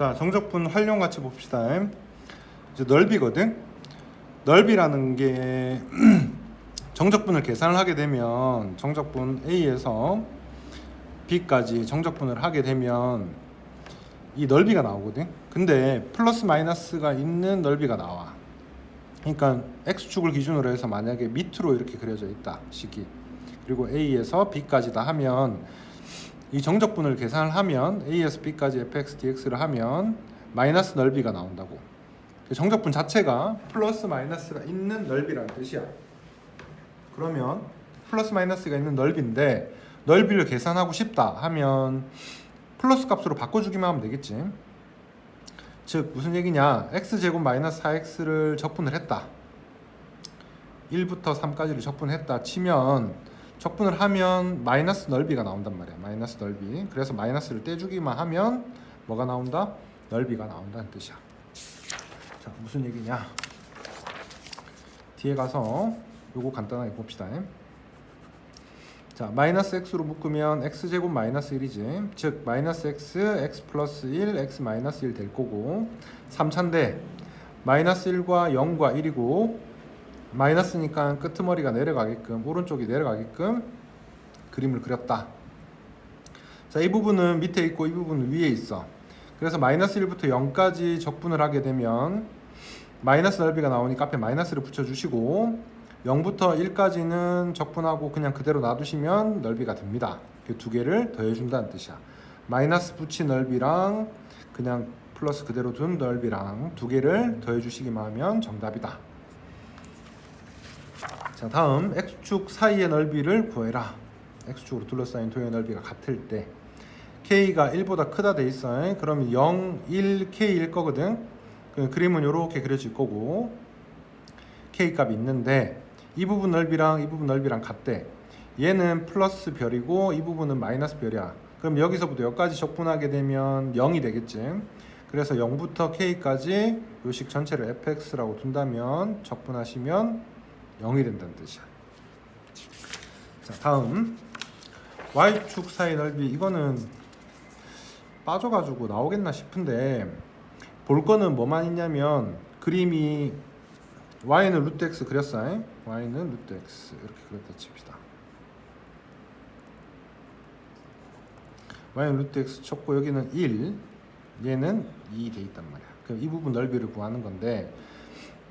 자, 정적분 활용 같이 봅시다. 이제 넓이거든. 넓이라는 게 정적분을 계산을 하게 되면 정적분 A에서 B까지 정적분을 하게 되면 이 넓이가 나오거든. 근데 플러스 마이너스가 있는 넓이가 나와. 그러니까 X축을 기준으로 해서 만약에 밑으로 이렇게 그려져 있다 식이, 그리고 A에서 B까지다 하면 이 정적분을 계산을 하면 A에서 B까지 fx dx를 하면 마이너스 넓이가 나온다고. 정적분 자체가 플러스 마이너스가 있는 넓이라는 뜻이야. 그러면 플러스 마이너스가 있는 넓이인데 넓이를 계산하고 싶다 하면 플러스 값으로 바꿔주기만 하면 되겠지. 즉 무슨 얘기냐, x제곱 마이너스 4x를 적분을 했다, 1부터 3까지를 적분했다 치면 적분을 하면 마이너스 넓이가 나온단 말이야. 마이너스 넓이. 그래서 마이너스를 떼주기만 하면 뭐가 나온다? 넓이가 나온다는 뜻이야. 자, 무슨 얘기냐, 뒤에 가서 요거 간단하게 봅시다. 자, 마이너스 x로 묶으면 x제곱 마이너스 1이지. 즉 마이너스 x 플러스 1, x 마이너스 1 될 거고, 3차인데 마이너스 1과 0과 1이고 마이너스니까 끄트머리가 내려가게끔, 오른쪽이 내려가게끔 그림을 그렸다. 자, 이 부분은 밑에 있고 이 부분은 위에 있어. 그래서 마이너스 1부터 0까지 적분을 하게 되면 마이너스 넓이가 나오니까 앞에 마이너스를 붙여주시고 0부터 1까지는 적분하고 그냥 그대로 놔두시면 넓이가 됩니다. 그 두 개를 더해준다는 뜻이야. 마이너스 붙인 넓이랑 그냥 플러스 그대로 둔 넓이랑 두 개를 더해주시기만 하면 정답이다. 자, 다음 x축 사이의 넓이를 구해라. x축으로 둘러싸인 도형의 넓이가 같을 때 k가 1보다 크다 돼 있어. 그러면 0, 1, k일 거거든. 그림은 이렇게 그려질 거고 k 값이 있는데 이 부분 넓이랑 이 부분 넓이랑 같대. 얘는 플러스 별이고 이 부분은 마이너스 별이야. 그럼 여기서부터 여기까지 적분하게 되면 0이 되겠지. 그래서 0부터 k까지 요 식 전체를 fx라고 둔다면 적분하시면 0이 된다는 뜻이야. 자, 다음 y축 사이 넓이, 이거는 빠져가지고 나오겠나 싶은데 볼 거는 뭐만 있냐면 그림이 y는 루트 x 그렸어. y는 루트 x 이렇게 그렸다 칩시다. y는 루트 x 쳤고 여기는 1, 얘는 2 돼 있단 말이야. 그럼 이 부분 넓이를 구하는 건데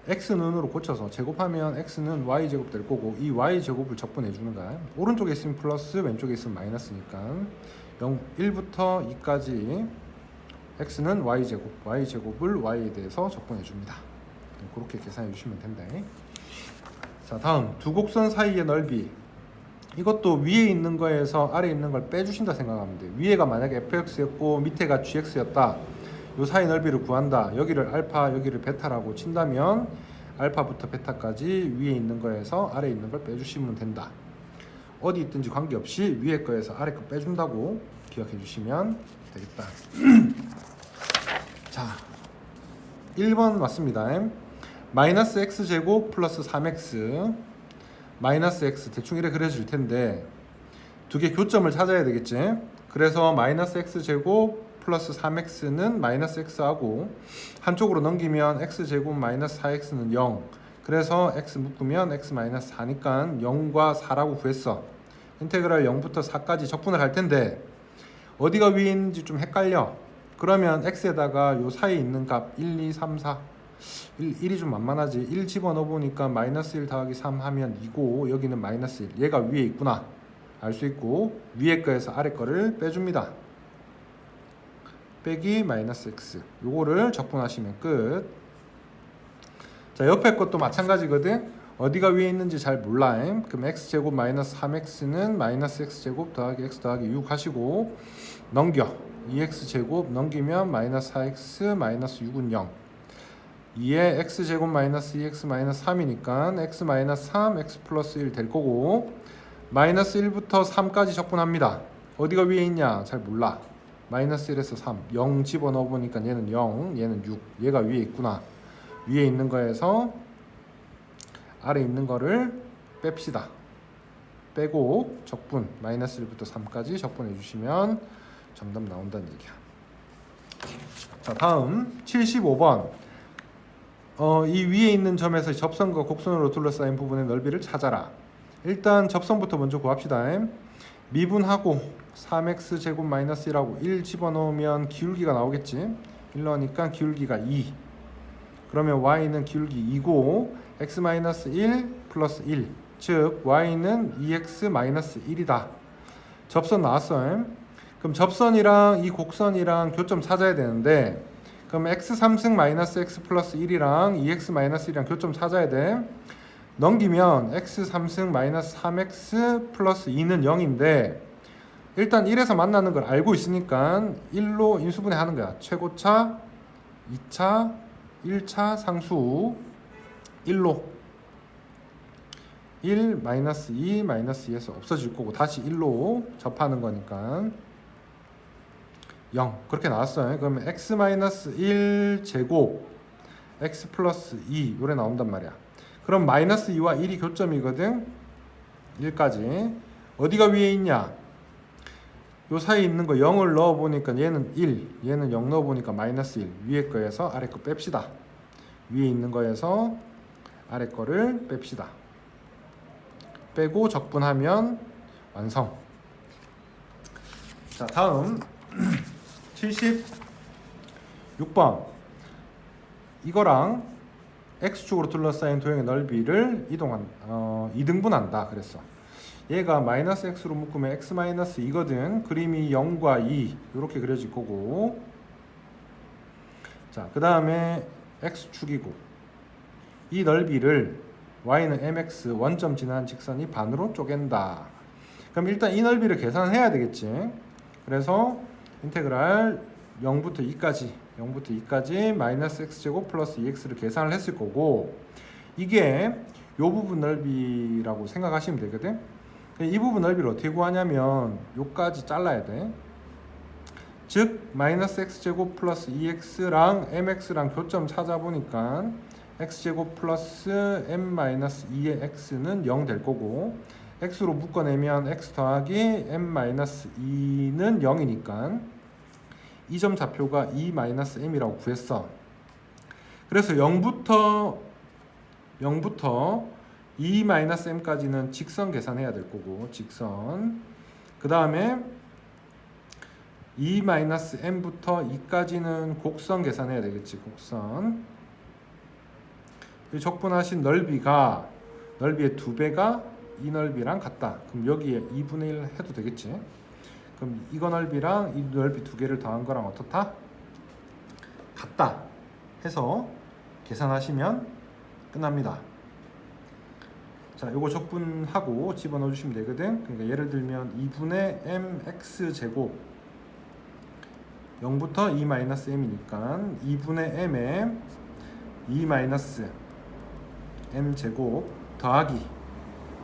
x는으로 고쳐서 제곱하면 x는 y제곱 될 거고 이 y제곱을 적분해 주는 거야. 오른쪽에 있으면 플러스, 왼쪽에 있으면 마이너스니까 1부터 2까지 x는 y제곱, y제곱을 y에 대해서 적분해 줍니다. 그렇게 계산해 주시면 된다. 자, 다음 두 곡선 사이의 넓이, 이것도 위에 있는 거에서 아래에 있는 걸 빼주신다 생각하면 돼. 위에가 만약에 fx였고 밑에가 gx였다. 요 사이 넓이를 구한다. 여기를 알파, 여기를 베타라고 친다면 알파부터 베타까지 위에 있는 거에서 아래에 있는 걸 빼주시면 된다. 어디 있든지 관계없이 위에 거에서 아래 거 빼준다고 기억해 주시면 되겠다. 자, 1번 맞습니다. 마이너스 x제곱 플러스 3x 마이너스 x 대충 이렇게 그려질 텐데 두 개 교점을 찾아야 되겠지. 그래서 마이너스 x제곱 플러스 3x는 마이너스 x하고 한쪽으로 넘기면 x제곱 마이너스 4x는 0. 그래서 x 묶으면 x 마이너스 4니까 0과 4라고 구했어. 인테그랄 0부터 4까지 적분을 할 텐데 어디가 위에 있는지 좀 헷갈려. 그러면 x에다가 요 사이에 있는 값 1, 2, 3, 4 1이 좀 만만하지. 1 집어넣어 보니까 마이너스 1 더하기 3 하면 2고 여기는 마이너스 1. 얘가 위에 있구나 알 수 있고 위에 거에서 아래 거를 빼줍니다. 빼기 마이너스 x, 요거를 적분하시면 끝. 자, 옆에 것도 마찬가지거든. 어디가 위에 있는지 잘 몰라. 그럼 x제곱 마이너스 3x는 마이너스 x제곱 더하기 x 더하기 6 하시고 넘겨. 2x제곱 넘기면 마이너스 4x 마이너스 6은 0. 2에 x제곱 마이너스 2x 마이너스 3이니까 x 마이너스 3 x 플러스 1 될 거고 마이너스 1부터 3까지 적분합니다. 어디가 위에 있냐 잘 몰라. 마이너스 1에서 3 0 집어넣어 보니까 얘는 0, 얘는 6. 얘가 위에 있구나. 위에 있는 거에서 아래 있는 거를 뺍시다. 빼고 적분 마이너스 1부터 3까지 적분해 주시면 정답 나온다는 얘기야. 자, 다음 75번. 이 위에 있는 점에서 접선과 곡선으로 둘러싸인 부분의 넓이를 찾아라. 일단 접선부터 먼저 구합시다. 미분하고 3x 제곱 마이너스 1하고 1 집어넣으면 기울기가 나오겠지. 1 넣으니까 기울기가 2. 그러면 y는 기울기 2고 x 마이너스 1 플러스 1, 즉 y는 2x 마이너스 1이다. 접선 나왔어. 그럼 접선이랑 이 곡선이랑 교점 찾아야 되는데, 그럼 x 3승 마이너스 x 플러스 1이랑 2x 마이너스 1이랑 교점 찾아야 돼. 넘기면 x 3승 마이너스 3x 플러스 2는 0인데, 일단 1에서 만나는 걸 알고 있으니까 1로 인수분해하는 거야. 최고차, 2차, 1차 상수 1로 1 마이너스 2 마이너스 2에서 없어질 거고 다시 1로 접하는 거니까 0 그렇게 나왔어요. 그러면 x 마이너스 1 제곱 x 플러스 2 요래 나온단 말이야. 그럼 마이너스 2와 1이 교점이거든. 1까지 어디가 위에 있냐? 요 사이에 있는 거 0을 넣어보니까 얘는 1, 얘는 0 넣어보니까 마이너스 1. 위에 거에서 아래 거 뺍시다. 위에 있는 거에서 아래 거를 뺍시다. 빼고 적분하면 완성. 자, 다음 76번. 이거랑 x축으로 둘러싸인 도형의 넓이를 이등분한다 그랬어. 얘가 마이너스 x로 묶으면 x 마이너스 2거든. 그림이 0과 2 이렇게 그려질 거고, 자, 그 다음에 x축이고 이 넓이를 y는 mx 원점 지나는 직선이 반으로 쪼갠다. 그럼 일단 이 넓이를 계산해야 되겠지. 그래서 인테그랄 0부터 2까지 마이너스 x제곱 플러스 2x를 계산을 했을 거고, 이게 요 부분 넓이라고 생각하시면 되거든. 이 부분 넓이를 어떻게 구하냐면 요까지 잘라야 돼. 즉 마이너스 x제곱 플러스 2x랑 mx랑 교점 찾아보니까 x제곱 플러스 m 마이너스 2의 x는 0 될 거고, x로 묶어내면 x 더하기 m 마이너스 2는 0이니까 이 점 좌표가 2 마이너스 m이라고 구했어. 그래서 0부터 2 마이너스 m까지는 직선 계산해야 될 거고, 직선. 그 다음에 2 마이너스 m부터 2까지는 곡선 계산해야 되겠지. 곡선. 이 적분하신 넓이의 2배가 이 넓이랑 같다. 그럼 여기에 2분의 1 해도 되겠지. 그럼 이거 넓이랑 이 넓이 두 개를 더한 거랑 어떻다? 같다 해서 계산하시면 끝납니다. 자, 요거 적분하고 집어넣어 주시면 되거든. 그러니까 예를 들면 2분의 mx 제곱 0부터 2 마이너스 m이니까 2분의 m에 2 마이너스 m 제곱 더하기,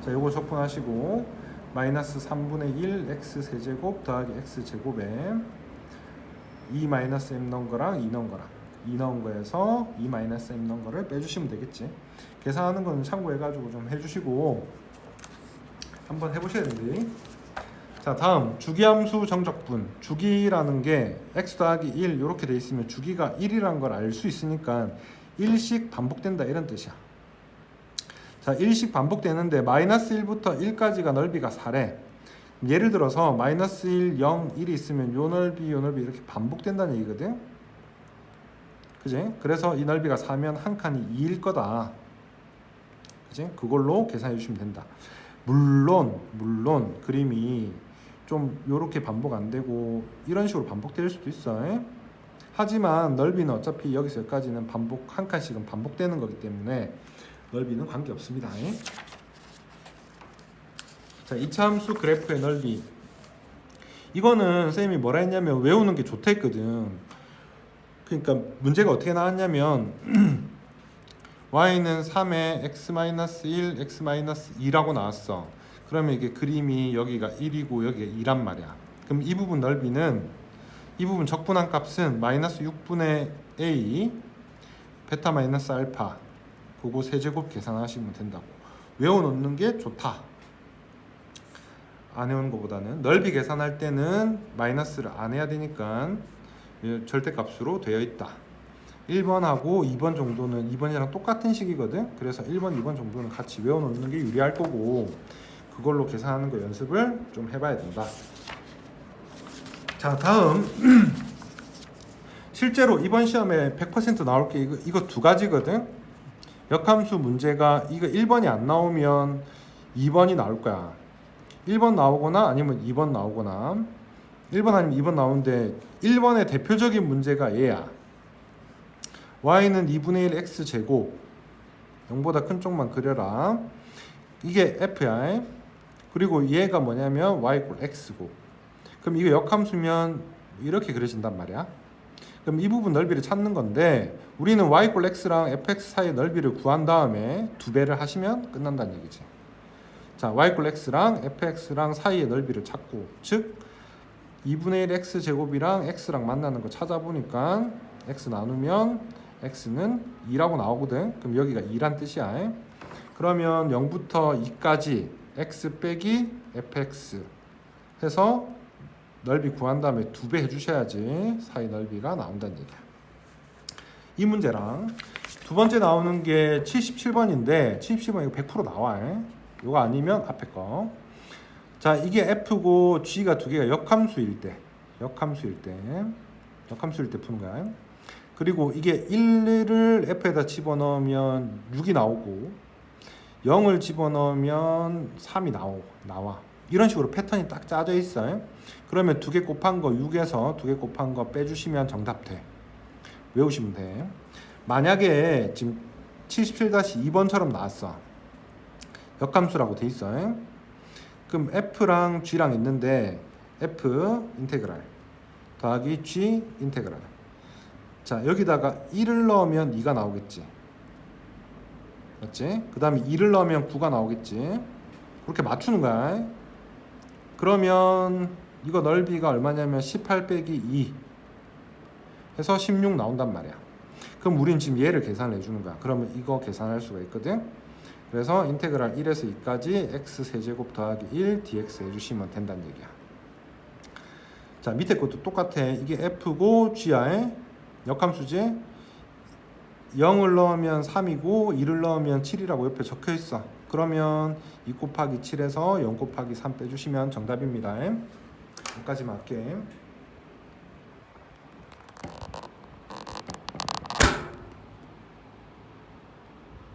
자, 요거 적분하시고 마이너스 3분의 1 x 세제곱 더하기 x 제곱에 2 마이너스 m 넣은 거랑 2 넣은 거랑 2 넣은 거에서 2 마이너스 m 넣은 거를 빼주시면 되겠지. 계산하는 거는 참고해가지고 좀 해주시고 한번 해보셔야 되는데. 자, 다음 주기함수 정적분. 주기라는 게 x 더하기 1 이렇게 돼 있으면 주기가 1이란 걸 알 수 있으니까 1씩 반복된다 이런 뜻이야. 자, 1씩 반복되는데 마이너스 1부터 1까지가 넓이가 4래. 예를 들어서 마이너스 1, 0, 1이 있으면 요 넓이 이렇게 반복된다는 얘기거든. 그지? 그래서 이 넓이가 4면 한 칸이 2일 거다. 그지? 그걸로 계산해 주시면 된다. 물론 그림이 좀 요렇게 반복 안 되고 이런 식으로 반복될 수도 있어. 하지만 넓이는 어차피 여기서 여기까지는 한 칸씩은 반복되는 거기 때문에 넓이는 관계없습니다. 자, 이차함수 그래프의 넓이. 이거는 선생님이 뭐라 했냐면 외우는 게 좋다 했거든. 그러니까 문제가 어떻게 나왔냐면 y는 3에 x-1, x-2라고 나왔어. 그러면 이게 그림이 여기가 1이고 여기가 2란 말이야. 그럼 이 부분 넓이는, 이 부분 적분한 값은 마이너스 6분의 a 베타 마이너스 알파 그거 세제곱 계산하시면 된다고. 외워놓는 게 좋다. 안 해오는 것보다는. 넓이 계산할 때는 마이너스를 안 해야 되니까 절대값으로 되어 있다. 1번하고 2번 정도는 2번이랑 똑같은 식이거든. 그래서 1번, 2번 정도는 같이 외워놓는 게 유리할 거고 그걸로 계산하는 거 연습을 좀 해봐야 된다. 자, 다음 실제로 이번 시험에 100% 나올 게 이거 두 가지거든. 역함수 문제가 이거 1번이 안 나오면 2번이 나올 거야. 1번 나오거나 아니면 2번 나오거나 1번 아니면 2번 나오는데 1번의 대표적인 문제가 얘야. y는 2분의 1 x제곱 0보다 큰 쪽만 그려라. 이게 f야. 그리고 얘가 뭐냐면 y = x고. 그럼 이거 역함수면 이렇게 그려진단 말이야. 그럼 이 부분 넓이를 찾는 건데 우리는 y = x랑 fx 사이의 넓이를 구한 다음에 두 배를 하시면 끝난다는 얘기지. 자, y = x랑 fx랑 사이의 넓이를 찾고, 즉 2분의 1 x제곱이랑 x랑 만나는 거 찾아보니까 x 나누면 x는 2라고 나오거든. 그럼 여기가 2란 뜻이야. 그러면 0부터 2까지 x 빼기 fx 해서 넓이 구한 다음에 두 배 해주셔야지 사이 넓이가 나온다는 얘기야. 이 문제랑 두 번째 나오는 게 77번인데 77번 이거 100% 나와. 이거 아니면 앞에 거. 자, 이게 f고 g가 두 개가 역함수일 때 푸는 거야. 그리고 이게 1을 f에다 집어넣으면 6이 나오고 0을 집어넣으면 3이 나와. 이런 식으로 패턴이 딱 짜져 있어요. 그러면 두 개 곱한 거 6에서 두 개 곱한 거 빼주시면 정답 돼. 외우시면 돼. 만약에 지금 77-2번처럼 나왔어. 역함수라고 돼 있어. 그럼 f랑 g랑 있는데 f 인테그랄 더하기 g 인테그랄. 자, 여기다가 1을 넣으면 2가 나오겠지. 맞지? 그 다음에 2를 넣으면 9가 나오겠지. 그렇게 맞추는 거야. 그러면 이거 넓이가 얼마냐면 18 빼기 2 해서 16 나온단 말이야. 그럼 우린 지금 얘를 계산을 해주는 거야. 그러면 이거 계산할 수가 있거든. 그래서 인테그랄 1에서 2까지 x 세제곱 더하기 1 dx 해주시면 된다는 얘기야. 자, 밑에 것도 똑같아. 이게 f고 g야. 역함수지. 0을 넣으면 3이고 2를 넣으면 7이라고 옆에 적혀 있어. 그러면 2 곱하기 7에서 0 곱하기 3 빼주시면 정답입니다. 여기까지만 할게.